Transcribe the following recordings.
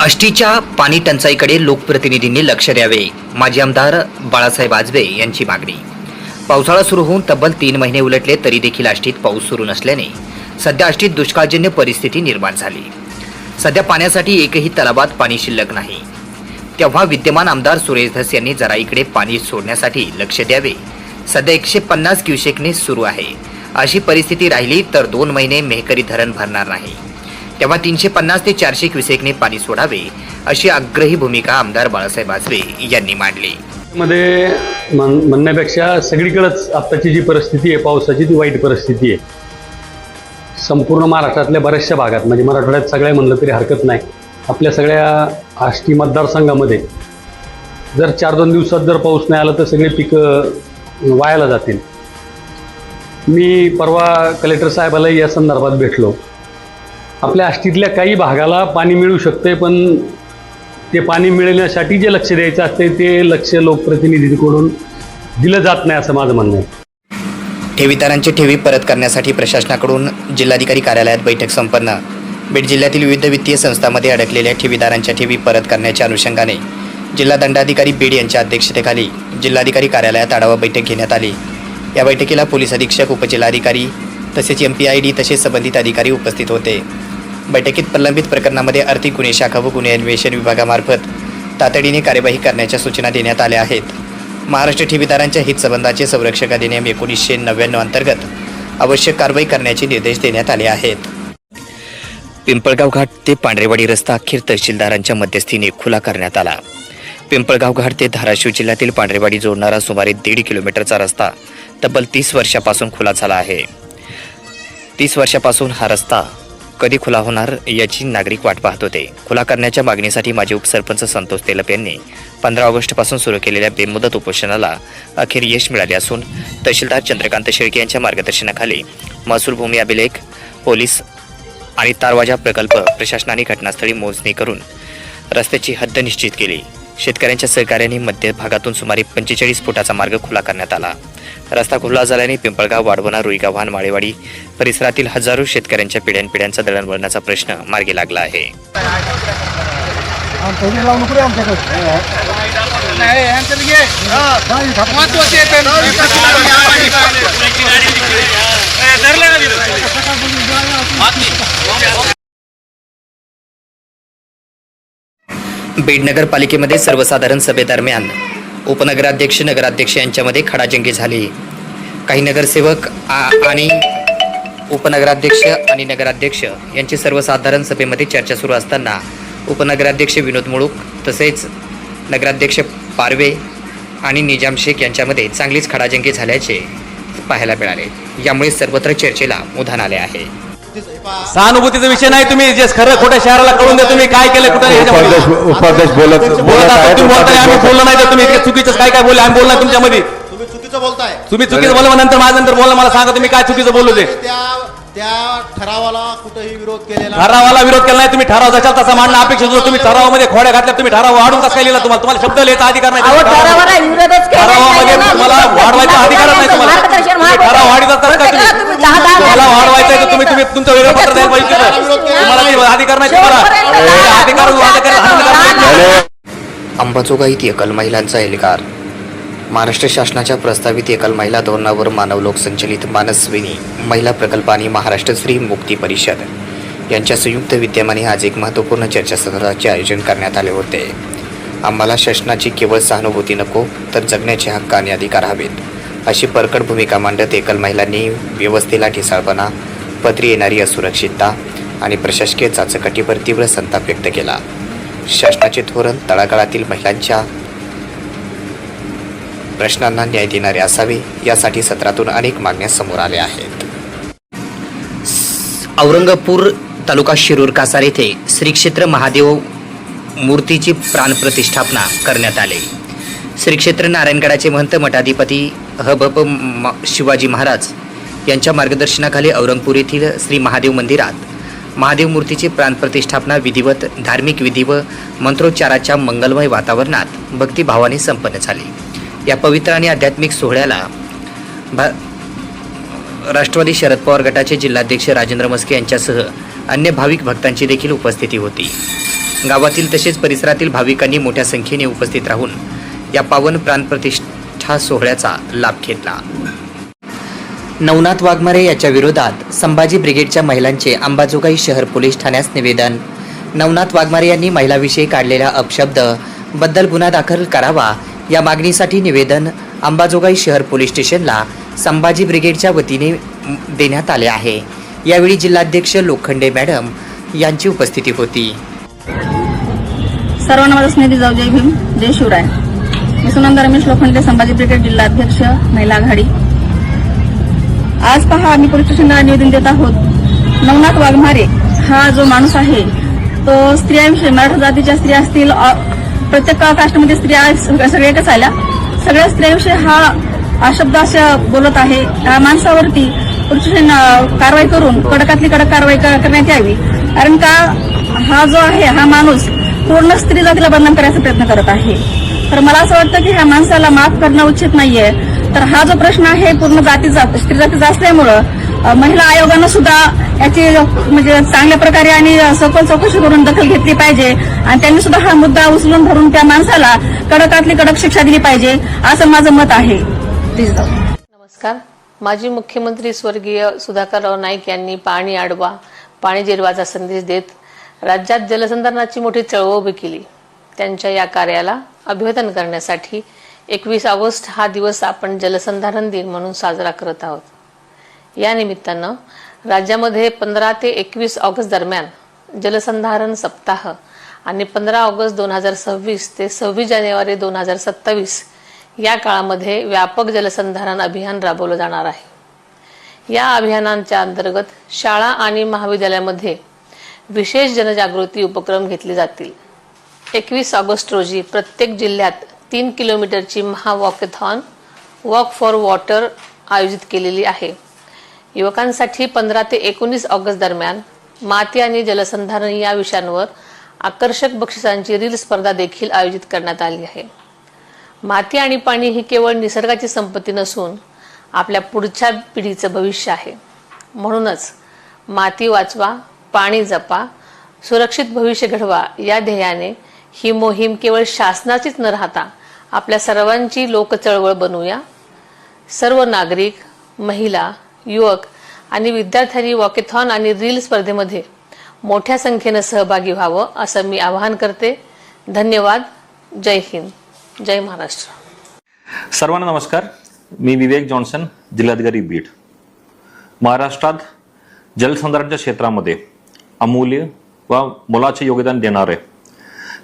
आष्टीच्या पाणी टंचाईकडे लोकप्रतिनिधींनी लक्ष द्यावे. माजी आमदार बाळासाहेब आजबे यांची मागणी. पावसाळा सुरू होऊन तब्बल 3 महिने उलटले तरी देखील आष्टीत पाऊस सुरू नसल्याने सध्या आष्टीत दुष्काळजन्य परिस्थिती निर्माण झाली. सध्या पाण्यासाठी एकही तलावात पाणी शिल्लक नाही. तेव्हा विद्यमान आमदार सुरेश धस यांनी जरा इकडे पाणी सोडण्यासाठी लक्ष द्यावे. सध्या 150 क्युसेकने सुरू आहे. अशी परिस्थिती राहिली तर 2 महिने मेहकरी धरण भरणार नाही. तेव्हा 350 ते 400 क्युसेकने पाणी सोडावे अशी आग्रही भूमिका आमदार बाळासाहेब आजबे यांनी मांडली. मध्ये म्हणण्यापेक्षा सगळीकडेच आत्ताची जी परिस्थिती आहे पावसाची ती वाईट परिस्थिती आहे. संपूर्ण महाराष्ट्रातल्या बऱ्याचशा भागात म्हणजे मराठवाड्यात सगळ्या म्हणलं तरी हरकत नाही. आपल्या सगळ्या आष्टी मतदारसंघामध्ये जर 4-2 दिवसात जर पाऊस नाही आला तर सगळे पिकं वायाला जातील. मी परवा कलेक्टर साहेबाला या संदर्भात भेटलो. आपल्या आष्टीतल्या काही भागाला पाणी मिळू शकते पण ते पाणी मिळण्यासाठी जे लक्ष द्यायचं असते ते लक्ष लोकप्रतिनिधींकडून दिलं जात नाही असं माझं म्हणणं आहे. ठेवीदारांची ठेवी परत करण्यासाठी प्रशासनाकडून जिल्हाधिकारी कार्यालयात बैठक संपन्न. बीड जिल्ह्यातील विविध वित्तीय संस्थांमध्ये अडकलेल्या ठेवीदारांच्या ठेवी परत करण्याच्या अनुषंगाने जिल्हा दंडाधिकारी बीड यांच्या अध्यक्षतेखाली जिल्हाधिकारी कार्यालयात आढावा बैठक घेण्यात आली. या बैठकीला पोलीस अधीक्षक, उपजिल्हाधिकारी तसेच MPID तसेच संबंधित अधिकारी उपस्थित होते. बैठकीत प्रलंबित प्रकरणामध्ये आर्थिक गुन्हे शाखा व गुन्हे अन्वेषण विभागामार्फत तातडीने कार्यवाही करण्याच्या सूचना देण्यात आल्या आहेत. महाराष्ट्र ठेवीदारांच्या हितसंबंधाचे संरक्षक अधिनियम 1999 अंतर्गत आवश्यक कारवाई करण्याचे निर्देश देण्यात आले आहेत. पिंपळगाव घाट ते पांढरेवाडी रस्ता अखेर तहसीलदारांच्या मध्यस्थीने खुला करण्यात आला. पिंपळगाव घाट ते धाराशिव जिल्ह्यातील पांढरेवाडी जोडणारा सुमारे 1.5 किलोमीटरचा रस्ता तब्बल 30 वर्षापासून खुला झाला आहे. 30 वर्षापासून हा रस्ता कधी खुला होणार याची नागरिक वाट पाहत होते. खुला करण्याच्या मागणीसाठी माजी उपसरपंच संतोष तेलप यांनी 15 ऑगस्टपासून सुरू केलेल्या बेमुदत उपोषणाला अखेर यश मिळाले असून तहसीलदार चंद्रकांत शेळके यांच्या मार्गदर्शनाखाली महसूल भूमी अभिलेख, पोलीस आणि तारवाजा प्रकल्प प्रशासनाने घटनास्थळी मोजणी करून रस्त्याची हद्द निश्चित केली. शेतकऱ्यांच्या सहकार्याने मध्य भागातून सुमारे 45 फुटाचा मार्ग खुला करण्यात आला. रस्ता खुला झाल्याने पिंपळगाव, वाढवणा, रुईगाव्हाण, माळेवाडी परिसरातील हजारो शेतकऱ्यांच्या पिढ्यानपिढ्यांचा दळणवळणाचा प्रश्न मार्गी लागला आहे. बीड नगरपालिकेमध्ये सर्वसाधारण सभेदरम्यान उपनगराध्यक्ष, नगराध्यक्ष यांच्यामध्ये खडाजंगी झाली. काही नगरसेवक आणि उपनगराध्यक्ष आणि नगराध्यक्ष यांची सर्वसाधारण सभेमध्ये चर्चा सुरू असताना उपनगराध्यक्ष विनोद मुळूक तसेच नगराध्यक्ष पारवे आणि निजाम शेख यांच्यामध्ये चांगलीच खडाजंगी झाल्याचे पाहायला मिळाले. यामुळे सर्वत्र चर्चेला उधाण आले आहे. सहानुभूतीचा विषय नाही. तुम्ही जे खरं खोटं शहराला कळून द्या. तुम्ही काय केलं कुठे उपाध्यक्ष बोलत तुम्ही बोलताय, आम्ही बोललो नाही तर तुम्ही चुकीचं काय बोलले आम्ही बोलणार तुमच्यामध्ये. तुम्ही चुकीचं बोलताय. तुम्ही चुकीचं बोला नंतर माझ्या नंतर बोला, मला सांगा तुम्ही काय चुकीचं बोललो ते. त्या ठरावाला कुठेही विरोध केलेला ठरावाला विरोध केला नाही. तुम्ही ठराव जशाल तसा मांडणं अपेक्षित होतं. तुम्ही ठरावामध्ये खोड्या घातल्या. तुम्ही ठराव वाढून कसा लिहिला? तुम्हाला शब्द लिहायचा अधिकार नाही. ठरावामध्ये तुम्हाला वाढवायचा अधिकारच नाही. तुम्हाला ठराव वाढीचा तुम्हाला वाढवायचा आहे तर तुम्ही तुमचं वेगळं पत्र द्यायला पाहिजे. तुम्हाला अधिकार नाही. तुम्हाला अधिकार अंबाजोगाईत एकल महिलांचा एल्गार. महाराष्ट्र शासनाच्या प्रस्तावित एकल महिला धोरणावर मानव लोक संचलित मानस्विनी महिला प्रकल्प आणि महाराष्ट्र स्त्री मुक्ती परिषद यांच्या संयुक्त विद्यमाने आज एक महत्त्वपूर्ण चर्चासत्राचे आयोजन करण्यात आले होते. आम्हाला शासनाची केवळ सहानुभूती नको तर जगण्याचे हक्क आणि अधिकार हवेत, अशी परखड भूमिका मांडत एकल महिलांनी व्यवस्थेला ठिसाळपणा, पदरी येणारी असुरक्षितता आणि प्रशासकीय चाचपटीवर तीव्र संताप व्यक्त केला. शासनाचे धोरण तळागाळातील महिलांच्या प्रश्नांना न्याय देणारे असावे यासाठी सत्रातून अनेक मागण्या समोर आल्या आहेत. औरंगापूर तालुका शिरूर कासार येथे श्री क्षेत्र महादेव मूर्तीची प्राणप्रतिष्ठापना करण्यात आली. श्री क्षेत्र नारायणगडाचे महंत मठाधिपती हभप शिवाजी महाराज यांच्या मार्गदर्शनाखाली औरंगपूर येथील श्री महादेव मंदिरात महादेव मूर्तीची प्राणप्रतिष्ठापना विधिवत धार्मिक विधी व मंत्रोच्चाराच्या मंगलमय वातावरणात भक्तिभावाने संपन्न झाली. या पवित्र आणि आध्यात्मिक सोहळ्याला राष्ट्रवादी शरद पवार गटाचे जिल्हाध्यक्ष राजेंद्र मस्के यांच्यासह अन्य भाविक भक्तांची देखील उपस्थिती होती. गावातील तसेच परिसरातील भाविकांनी मोठ्या संख्येने उपस्थित राहून या पावन प्राणप्रतिष्ठा सोहळ्याचा लाभ घेतला. नवनाथ वाघमारे याच्या विरोधात संभाजी ब्रिगेडच्या महिलांचे अंबाजोगाई शहर पोलीस ठाण्यास निवेदन. नवनाथ वाघमारे यांनी महिलाविषयी काढलेल्या अपशब्द बद्दल गुन्हा दाखल करावा या मागणीसाठी निवेदन अंबाजोगाई शहर पोलीस स्टेशनला संभाजी ब्रिगेडच्या वतीने देण्यात आले आहे. यावेळी जिल्हाध्यक्ष लोखंडे मॅडम यांची उपस्थिती होती. सर्वांना माझा स्नेही जाऊ. जय भीम, जय शिवराय. मी सुनंदा रमेश लोखंडे, संभाजी ब्रिगेड जिल्हा अध्यक्ष, महिला आघाडी. आज पहा, आम्ही पोलीस स्टेशनला निवेदन देत आहोत. नवनाथ वाघमारे हा जो माणूस आहे तो स्त्रियांविषयी, मराठा जातीच्या स्त्रिया असतील, प्रत्येक कास्टमध्ये स्त्रिया सगळ्या एकच आल्या, सगळ्या स्त्रियांविषयी हा शब्द अशा बोलत आहे. या माणसावरती पोलीस स्टेशन कारवाई करून कडकातली कडक कारवाई करण्यात यावी. कारण का हा जो आहे हा माणूस पूर्ण स्त्री जातीला बदनाम करायचा प्रयत्न करत आहे. तर मला असं वाटतं की ह्या माणसाला माफ करणं उचित नाहीये. तर हा जो प्रश्न आहे पूर्ण जातीचा, स्त्री जातीचा असल्यामुळं महिला आयोगानं सुद्धा याची म्हणजे चांगल्या प्रकारे आणि सखोल चौकशी करून दखल घेतली पाहिजे आणि त्यांनी सुद्धा हा मुद्दा उचलून धरून त्या माणसाला कडकातली कडक शिक्षा दिली पाहिजे, असं माझं मत आहे. प्लीज. नमस्कार. माजी मुख्यमंत्री स्वर्गीय सुधाकरराव नाईक यांनी पाणी अडवा, पाणी जिरवाचा संदेश देत राज्यात जलसंधारणाची मोठी चळवळ उभी केली. त्यांच्या या कार्याला अभिवादन करण्यासाठी 21 ऑगस्ट हा दिवस आपण जलसंधारण दिन म्हणून साजरा करत आहोत. या निमित्तानं राज्यामध्ये 15 ते 21 ऑगस्ट दरम्यान जलसंधारण सप्ताह आणि 15 ऑगस्ट 2026 ते 26 जानेवारी 2027 या काळामध्ये व्यापक जलसंधारण अभियान राबवलं जाणार आहे. या अभियानांच्या अंतर्गत शाळा आणि महाविद्यालयामध्ये विशेष जनजागृती उपक्रम घेतले जातील. 21 ऑगस्ट रोजी प्रत्येक जिल्ह्यात 3 किलोमीटरची महावॉकॅथॉन वॉक फॉर वॉटर आयोजित केलेली आहे. युवकांसाठी 15 ते 19 ऑगस्ट दरम्यान माती आणि जलसंधारण या विषयांवर आकर्षक बक्षिसांची रील स्पर्धा देखील आयोजित करण्यात आली आहे. माती आणि पाणी ही केवळ निसर्गाची संपत्ती नसून आपल्या पुढच्या पिढीचं भविष्य आहे. म्हणूनच माती वाचवा, पाणी जपा, सुरक्षित भविष्य घडवा या ध्येयाने ही मोहीम केवळ शासनाचीच न राहता आपल्या सर्वांची लोकचळवळ बनवूया. सर्व नागरिक, महिला, युवक आणि विद्यार्थ्यांनी वॉकॅथॉन आणि रील स्पर्धेमध्ये मोठ्या संख्येने सहभागी व्हावं असं मी आवाहन करते. धन्यवाद. जय हिंद, जय महाराष्ट्र. सर्वांना नमस्कार. मी विवेक जॉन्सन, जिल्हाधिकारी बीड. महाराष्ट्रात जलसंधारणाच्या क्षेत्रामध्ये अमूल्य व मोलाचे योगदान देणारे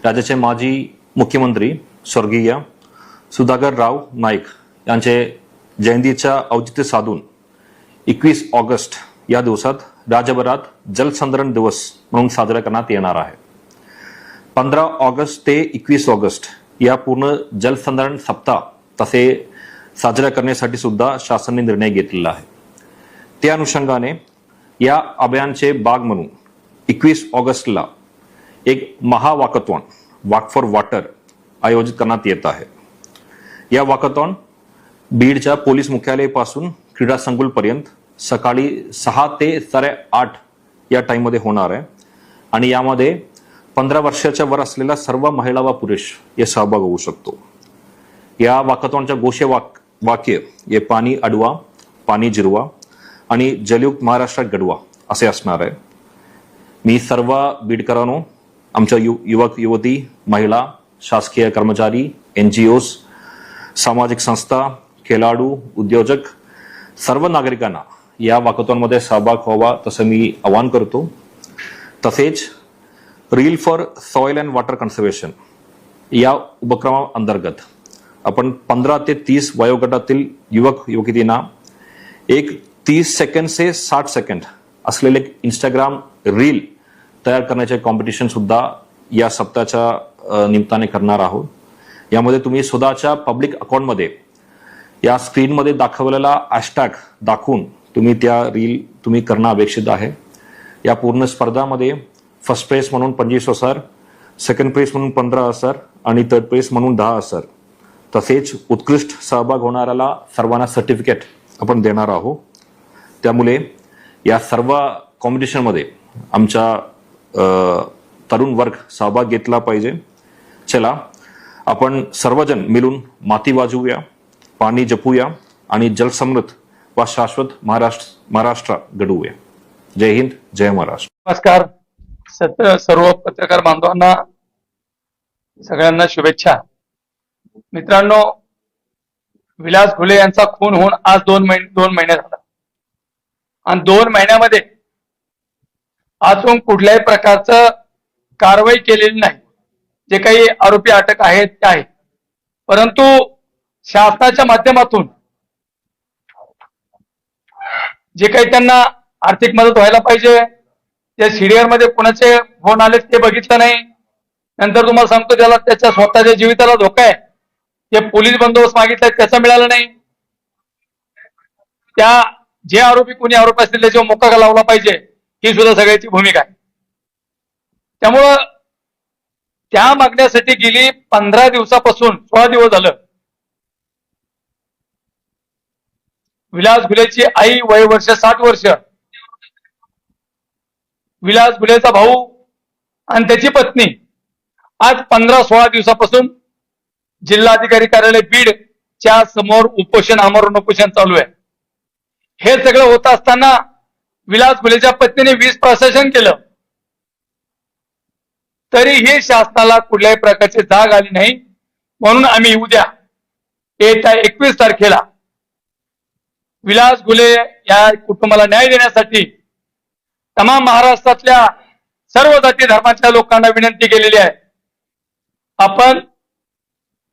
राज्याचे माजी मुख्यमंत्री स्वर्गीय सुधाकरराव नाईक यांचे जयंतीच्या औचित्य साधून 21 ऑगस्ट या दिवसात राज्यभरात जलसंधारण दिवस म्हणून साजरा करण्यात येणार आहे. 15 ऑगस्ट ते 21 ऑगस्ट या पूर्ण जलसंधारण सप्ताह तसे साजरा करण्यासाठी सुद्धा शासनाने निर्णय घेतलेला आहे. त्या अनुषंगाने या अभियानचे भाग म्हणून 21 ऑगस्टला एक महावॉकॅथॉन वॉक फॉर वॉटर आयोजित करण्यात येत आहे. या वॉकॅथॉन बीडच्या पोलीस मुख्यालयापासून क्रीडा संकुलपर्यंत सकाळी 6 ते 8:30 या टाईममध्ये होणार आहे आणि यामध्ये 15 वर्षाच्या वर असलेल्या सर्व महिला व पुरुष हे सहभाग होऊ शकतो. या वॉकॅथॉनच्या वाक्य हे पाणी अडवा, पाणी जिरवा आणि जलयुक्त महाराष्ट्रात घडवा असे असणार आहे. मी सर्व बीडकरांनो, आमच्या युवक युवती, महिला, शासकीय कर्मचारी, NGOs, सामाजिक संस्था, खेळाडू, उद्योजक, सर्व नागरिकांना या वॉकॅथॉनमध्ये सहभाग व्हावा तसं मी आवाहन करतो. तसेच reel for soil and water conservation या उपक्रमाअंतर्गत आपण 15 ते 30 वयोगटातील युवक युवतींना एक 30 सेकंड से 60 सेकंड असलेले इंस्टाग्राम रील तयार करण्याचे कॉम्पिटिशन सुद्धा या सप्ताहाच्या निमित्ताने करणार आहोत. यामध्ये तुम्ही स्वतःच्या पब्लिक अकाउंटमध्ये या स्क्रीनमध्ये दाखवलेला हॅशटॅग दाखवून तुम्ही त्या रील तुम्ही करणं अपेक्षित आहे. या पूर्ण स्पर्धामध्ये फर्स्ट प्राइज म्हणून 25,000, सेकंड प्राइज म्हणून 15,000 आणि थर्ड प्राइज म्हणून 10,000. तसेच उत्कृष्ट सहभाग होणाऱ्याला सर्वांना सर्टिफिकेट आपण देणार आहोत. त्यामुळे या सर्व कॉम्पिटिशनमध्ये आमच्या तरुण वर्ग सहभाग घेतला पाहिजे. चला आपण सर्वजण मिळून माती वाजवूया, पाणी जपूया आणि जलसमृद्ध व शाश्वत महाराष्ट्र घडवूया. जय हिंद, जय महाराष्ट्र. नमस्कार. सर्व पत्रकार बांधवांना सगळ्यांना शुभेच्छा. मित्रांनो, विलास घुले यांचा खून होऊन आज दोन महिने झाला आणि 2 महिन्यामध्ये अजून कुठल्याही प्रकारचं कारवाई केलेली नाही. जे काही आरोपी अटक आहेत ते आहेत, परंतु शासनाच्या माध्यमातून जे काही त्यांना आर्थिक मदत व्हायला पाहिजे, त्या सीडीआर मध्ये कोणाचे फोन आले ते बघितलं नाही. नंतर तुम्हाला सांगतो, त्याला त्याच्या स्वतःच्या जीविताला धोका आहे, ते पोलीस बंदोबस्त मागितलाय त्याचा मिळाला नाही. त्या जे आरोपी कोणी आरोपी असतील त्याच्यावर मोका लावला पाहिजे, ही सुद्धा सगळ्याची भूमिका आहे. त्यामुळं त्या मागण्यासाठी गेली 15 दिवसापासून 16 दिवस झालं विलास घुलेची आई वय वर्ष 60 वर्ष, विलास घुलेचा भाऊ आणि त्याची पत्नी आज 15-16 दिवसापासून जिल्हाधिकारी कार्यालय बीड च्या समोर उपोषण, आमरण उपोषण चालू आहे. हे सगळं होत असताना विलास घुलेच्या पत्नीने 20 प्रशासन केलं, तरीही शासनाला कुठल्याही प्रकारची जाग आली नाही. म्हणून आम्ही उद्या येत्या 21 तारखेला विलास घुले या कुटुंबाला न्याय देण्यासाठी तमाम महाराष्ट्रातल्या सर्व जाती धर्माच्या लोकांना विनंती केलेली आहे. आपण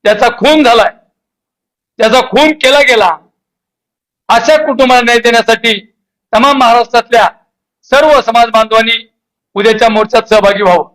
त्याचा खून झालाय, त्याचा खून केला गेला, अशा कुटुंबाला न्याय देण्यासाठी तमाम महाराष्ट्रातल्या सर्व समाज बांधवांनी उद्याच्या मोर्चात सहभागी व्हावं.